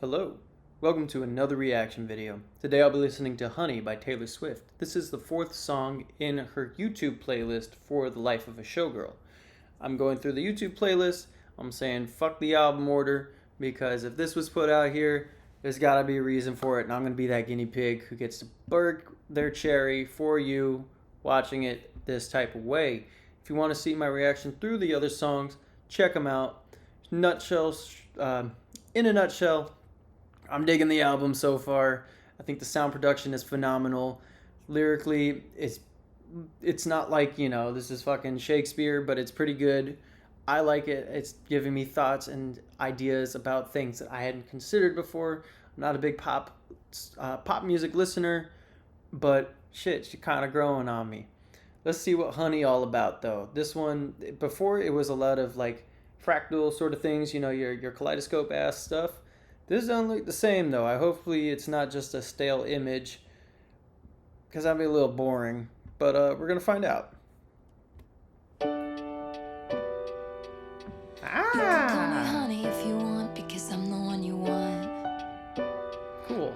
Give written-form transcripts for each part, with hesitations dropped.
Hello, welcome to another reaction video. Today I'll be listening to Honey by Taylor Swift. This is the fourth song in her YouTube playlist for The Life of a Showgirl. I'm going through the YouTube playlist. I'm saying fuck the album order because if this was put out here, there's gotta be a reason for it, and I'm gonna be that guinea pig who gets to burp their cherry for you watching it this type of way. If you want to see my reaction through the other songs, check them out. In a nutshell, I'm digging the album so far. I think the sound production is phenomenal. Lyrically, it's not like, this is fucking Shakespeare, but it's pretty good. I like it. It's giving me thoughts and ideas about things that I hadn't considered before. I'm not a big pop music listener, but shit, she's kind of growing on me. Let's see what Honey all about, though. This one, before it was a lot of like fractal sort of things, your kaleidoscope ass stuff. This doesn't look the same, though. Hopefully it's not just a stale image, because that'd be a little boring. But we're going to find out. You can call me honey if you want, because I'm the one you want. Cool.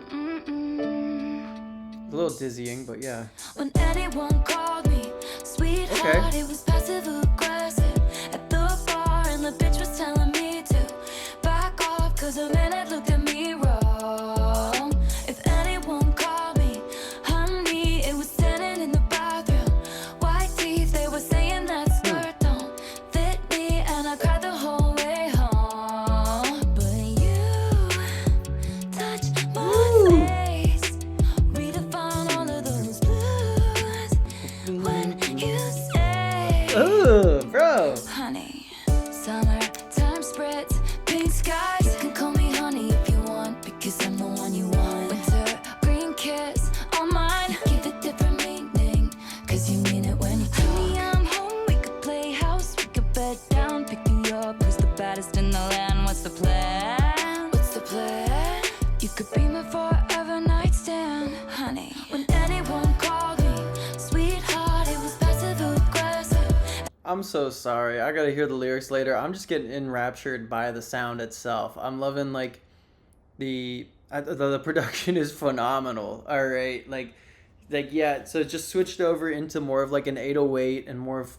A little dizzying, but yeah. When anyone called me sweetheart, Okay. It was passive aggressive at the bar, and the bitch was telling me to back off, cause a man had looked at me wrong. If anyone called me honey, it was standing in the bathroom. White teeth, they were saying that skirt don't fit me, and I cried the whole way home. But you touched my face, redefine all of those blues when you say, Oh, bro. honey. Summertime spreads, pink skies. You can call me honey if you want, because I'm the one you want. Winter green kiss on mine, give it different meaning, cause you mean it when you talk. Honey, I'm home, we could play house, we could bed down, pick me up, who's the baddest in the land? What's the plan? What's the plan? You could be my forever nightstand, honey. When anyone called me sweetheart, it was passive aggressive. I'm so sorry. I gotta hear the lyrics later. I'm just getting enraptured by the sound itself. I'm loving like the production is phenomenal. All right, like yeah. So it just switched over into more of like an 808 and more of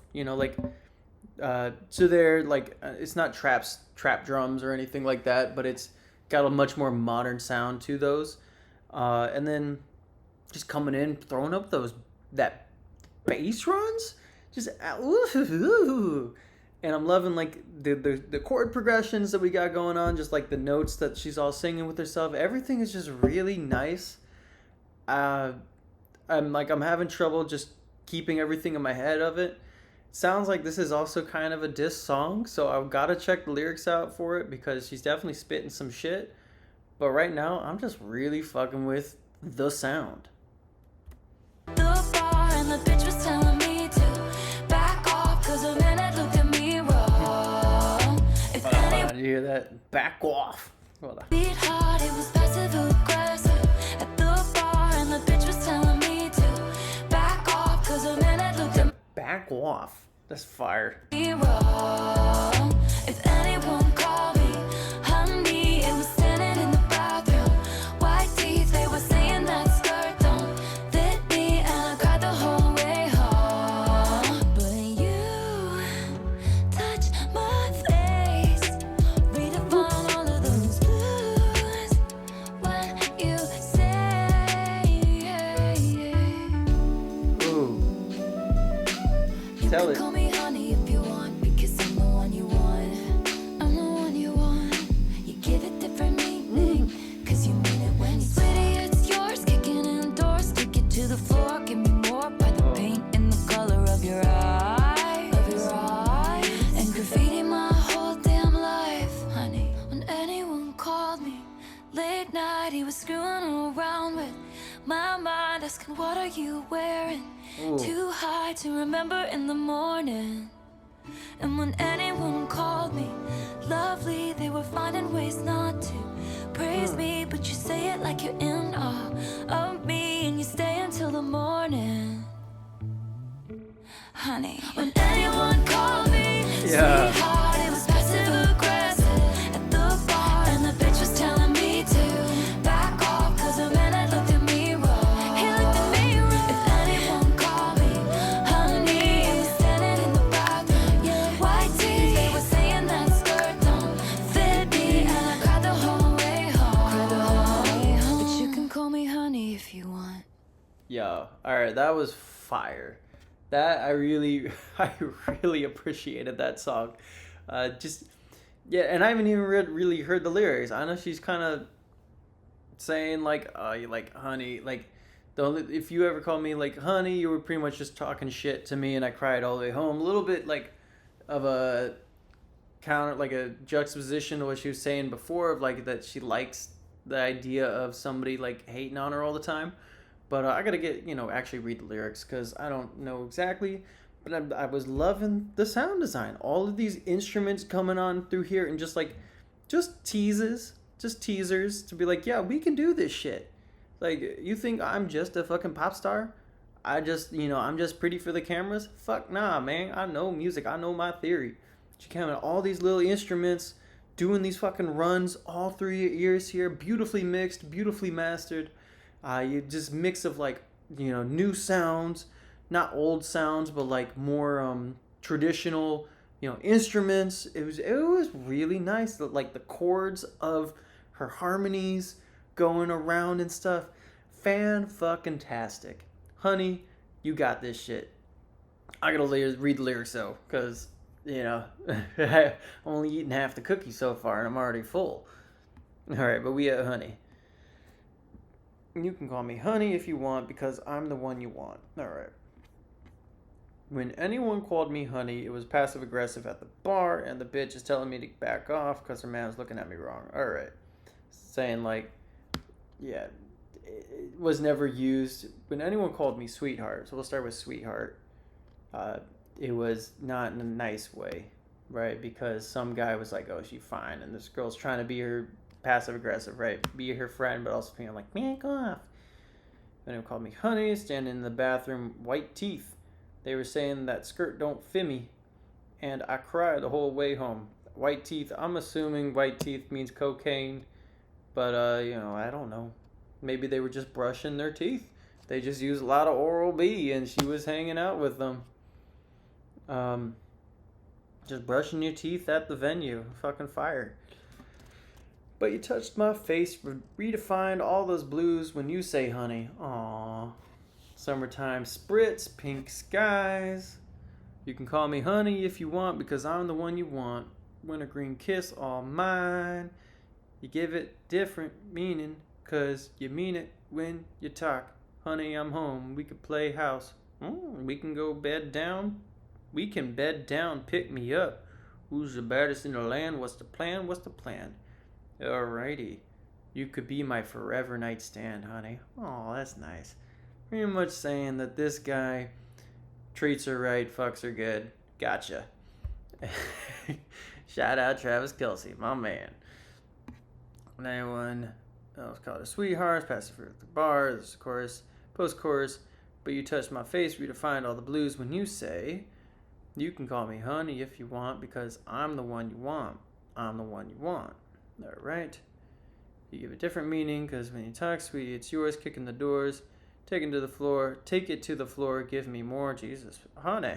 so they're like it's not trap drums or anything like that, but it's got a much more modern sound to those. And then just coming in, throwing up that bass runs. Just ooh. And I'm loving like the chord progressions that we got going on, just like the notes that she's all singing with herself. Everything is just really nice. I'm having trouble just keeping everything in my head of it. Sounds like this is also kind of a diss song, so I've got to check the lyrics out for it because she's definitely spitting some shit. But right now, I'm just really fucking with the sound. The bar, and the bitch was telling me to back off, cause a man had looked at me wrong. If Hold on, you hear that? Back off. Hold on. sweetheart, it was passive aggressive at the bar, and the bitch was telling me to back off, cause a man had looked at Back off. That's fire. me wrong. If anyone called me honey, it was standing in the bathroom. White teeth, they were saying that skirt don't fit me, and I cried the whole way home. But you touch my face, redefine all of those blues when you say, Ooh. you Tell can it. call me honey if you want, because I'm the one you want. I'm the one you want. You give it different meaning, cause you mean it when you sweetie, it's yours. Kicking indoors, stick it to the floor. Give me more by the paint and the color of your eyes. And graffiti my whole damn life, honey. When anyone called me late night, he was screwing around with my mind, asking what are you wearing? Ooh. Too high to remember in the morning. And when anyone called me lovely, they were finding ways not to praise me, but you say it like you're in awe of me, and you stay until the morning, honey. When anyone called me Yeah. sweetheart, it was passive aggressive at the bar, and the bitch was telling me to Yo, all right, that was fire. That I really, I really appreciated that song. Just yeah, and I haven't even really heard the lyrics. I know she's kind of saying like, "Oh, you like honey," like the only if you ever call me like honey, you were pretty much just talking shit to me, and I cried all the way home. A little bit like of a counter, like a juxtaposition to what she was saying before of like that she likes the idea of somebody like hating on her all the time. But I gotta get actually read the lyrics because I don't know exactly. But I was loving the sound design. All of these instruments coming on through here and just like just teasers to be like, yeah, we can do this shit. Like, you think I'm just a fucking pop star? I'm just pretty for the cameras? Fuck nah, man. I know music. I know my theory. She came with all these little instruments, doing these fucking runs all through your ears here, beautifully mixed, beautifully mastered. You just mix of like, new sounds, not old sounds, but like more traditional, instruments. It was really nice. Like the chords of her harmonies going around and stuff. Fan fucking tastic. Honey, you got this shit. I gotta read the lyrics though, because, I'm only eating half the cookie so far and I'm already full. Alright, but we at honey. You can call me honey if you want because I'm the one you want. Alright. When anyone called me honey, it was passive aggressive at the bar, and the bitch is telling me to back off because her man was looking at me wrong. Alright. Saying, like, yeah, it was never used. When anyone called me sweetheart, so we'll start with sweetheart, it was not in a nice way, right? Because some guy was like, oh, she's fine, and this girl's trying to be her passive aggressive, right? Be her friend, but also being like, back off. Anyone called me honey, standing in the bathroom, white teeth. They were saying that skirt don't fit me, and I cried the whole way home. White teeth, I'm assuming white teeth means cocaine, but, I don't know. Maybe they were just brushing their teeth. They just used a lot of Oral-B, and she was hanging out with them. Just brushing your teeth at the venue. Fucking fire. But you touched my face, redefined all those blues when you say honey. Aww. Summertime spritz, pink skies. You can call me honey if you want because I'm the one you want. Wintergreen kiss, all mine. You give it different meaning cause you mean it when you talk. Honey, I'm home. We could play house. We can go bed down. We can bed down, pick me up. Who's the baddest in the land? What's the plan? What's the plan? Alrighty. You could be my forever nightstand, honey. Oh, that's nice. Pretty much saying that this guy treats her right, fucks her good. Gotcha. Shout out Travis Kelce, my man. Anyone else called her sweetheart, passive at the bar, this is chorus, post chorus. But you touch my face, redefined all the blues when you say, you can call me honey if you want because I'm the one you want. I'm the one you want. Alright. You give it different meaning because when you talk, sweetie, it's yours, kicking the doors, take it to the floor, give me more, Jesus. Honey.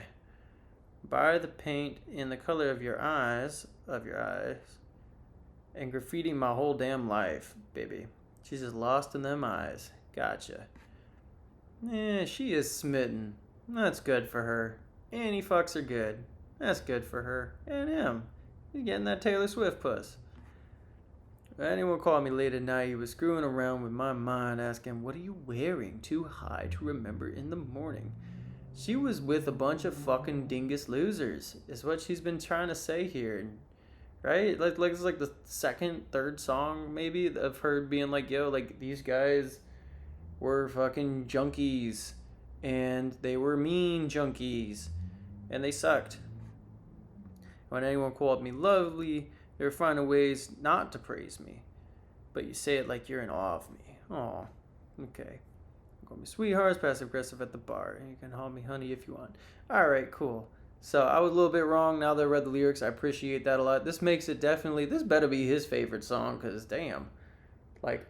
Buy the paint in the color of your eyes, and graffiti my whole damn life, baby. She's just lost in them eyes. Gotcha. She is smitten. That's good for her. And he fucks her good. That's good for her. And him. He's getting that Taylor Swift puss. If anyone called me late at night, he was screwing around with my mind, asking, what are you wearing too high to remember in the morning? She was with a bunch of fucking dingus losers, is what she's been trying to say here. Right? Like it's like the second, third song, maybe, of her being like, yo, like, these guys were fucking junkies. And they were mean junkies. And they sucked. When anyone called me lovely, they were finding ways not to praise me. But you say it like you're in awe of me. Aw, okay. Call me sweethearts, passive aggressive at the bar. And you can call me honey if you want. Alright, cool. So I was a little bit wrong now that I read the lyrics. I appreciate that a lot. This makes it definitely, this better be his favorite song, because damn. Like,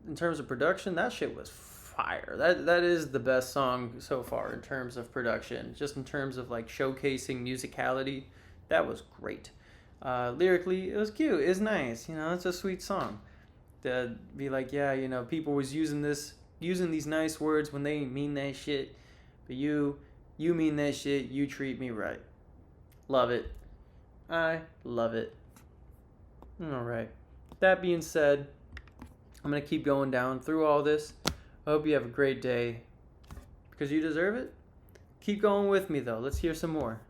in terms of production, that shit was fire. That is the best song so far in terms of production. Just in terms of like showcasing musicality, that was great. Lyrically, it was cute. It's nice. It's a sweet song. To be like, yeah, people was using this using these nice words when they mean that shit. But you mean that shit. You treat me right. Love it. I love it. All right. That being said, I'm going to keep going down through all this. I hope you have a great day because you deserve it. Keep going with me though. Let's hear some more.